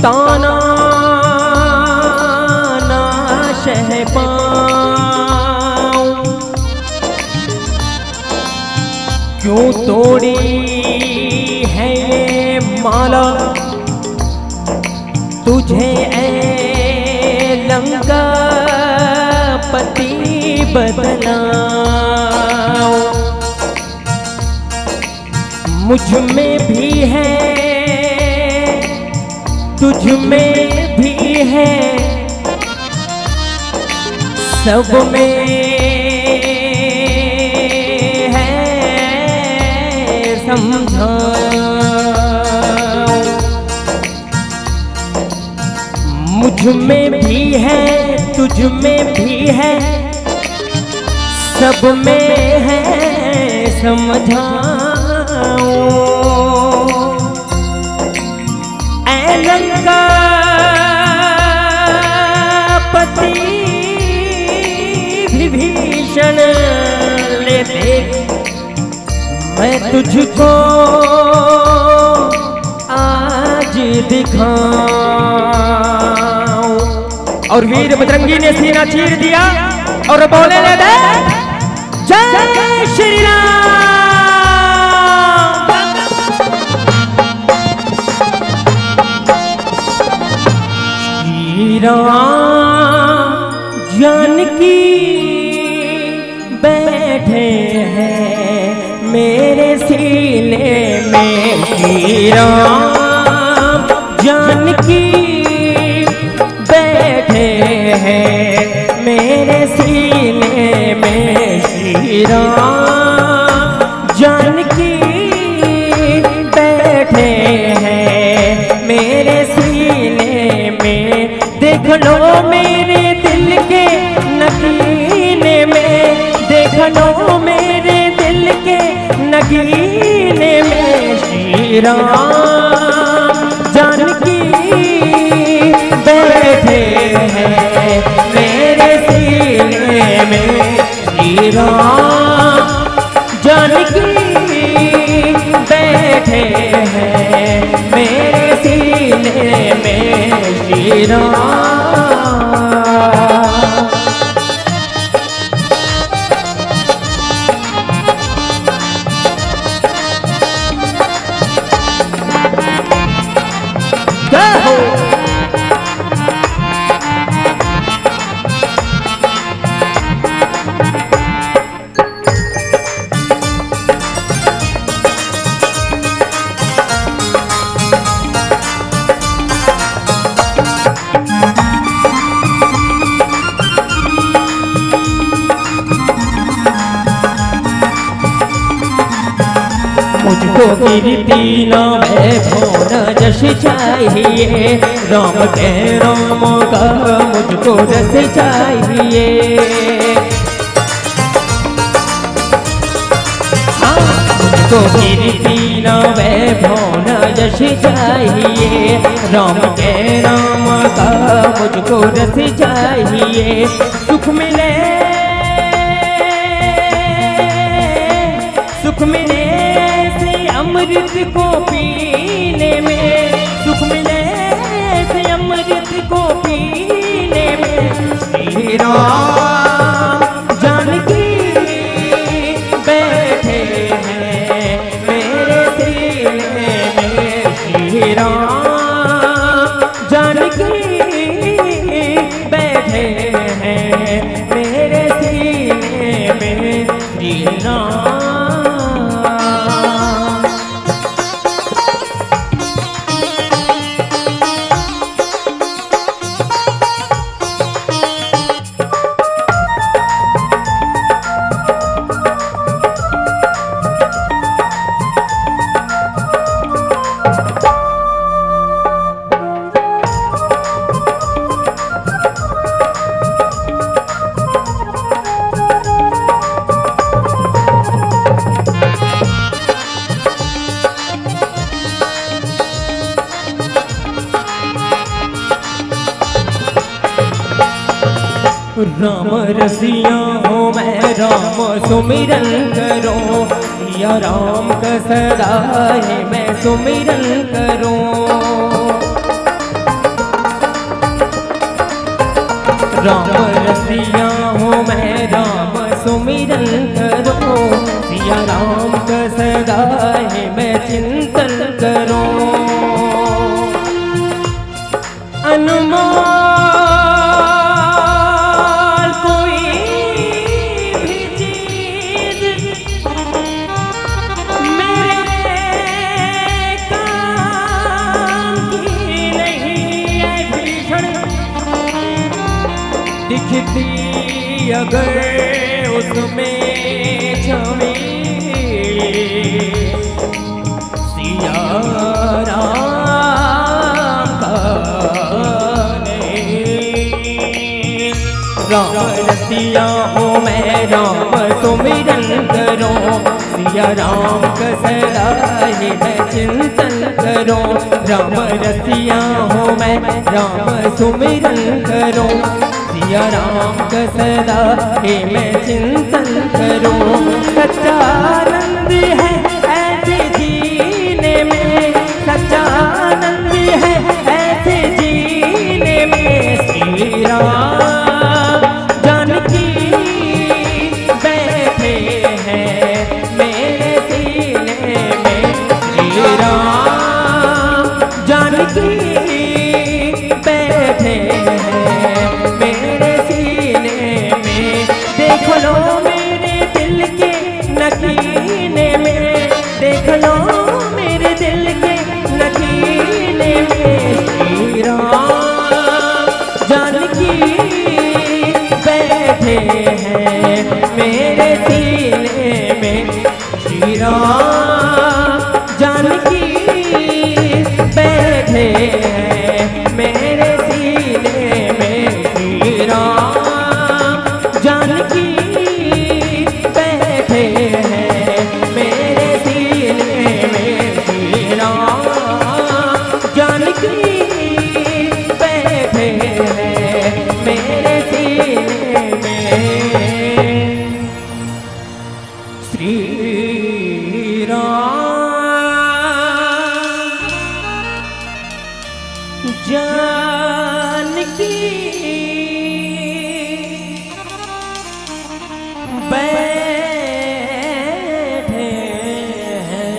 ताना ना सह पाऊं, क्यों तोड़ी है ये माला तुझे ऐ लंका पति बदलाऊं। मुझ में भी है तुझ में भी है, सब में है समझाऊं। मुझ में भी है तुझ में भी है, सब में है समझाऊं। ऐ लंका पति विभीषण ले देख, मैं तुझको आज दिखाऊं। और वीर बजरंगी ने सीना चीर दिया और बोले ले दे जय श्री राम। श्री राम जानकी बैठे हैं मेरे सीने में, श्री राम जानकी बैठे हैं मेरे सीने में, श्री राम जानकी बैठे हैं मेरे सीने में। देख लो मेरे दिल के नगीने में, देख लो मेरे दिल के नगीने में, श्री राम जानकी बैठे हैं मेरे सीने में, श्री राम जानकी बैठे हैं मेरे सीने में, श्री राम। मुझको कीर्ति न वैभव न यश चाहिए, राम के राम का मुझको रस चाहिए। हाँ, मुझको कीर्ति न वैभव न यश चाहिए, राम के राम का मुझको रस चाहिए। सुख मिले सुख मिले अमृत को पीने में, सुख मिले से अमृत को पीने में, श्री राम जानकी बैठे हैं मेरे सीने में, श्री राम जानकी बैठे हैं मेरे सीने में, श्री राम। राम रसिया हो मैं राम सुमिरन करो, या राम का सदा है मैं सुमिरन करो। राम रसिया हूँ मैं राम सुमिरन करो, सिया राम का सदा है मैं चिंतन करो। अनमोल कोई भी चीज मेरे काम की नहीं है भीषण, दिखती अगर उसमें छवि सिया राम का नहीं। राम रसिया हूँ मैं राम सुमिरन करो, सिया राम का सदा ही मैं चिंतन करो। राम रसिया हूँ मैं राम सुमिरन करो, सिया राम का सदा हे मैं चिंतन करूं। सच्चा आनंद है ऐसे जीने में, सच्चा आनंद है ऐसे जीने में। श्री राम जानकी बैठे हैं मेरे सीने में, श्री राम जानकी बैठे हैं मेरे सीने में। देख लो मेरे दिल के नगीने में, देख लो मेरे दिल के नगीने में। श्री राम जानकी बैठे हैं मेरे सीने में, श्री राम जानकी बैठे हैं मेरे सीने में। श्री राम जानकी बैठे हैं मेरे सीने में, श्री राम जानकी बैठे हैं मेरे सीने में। श्री राम जानकी बैठे हैं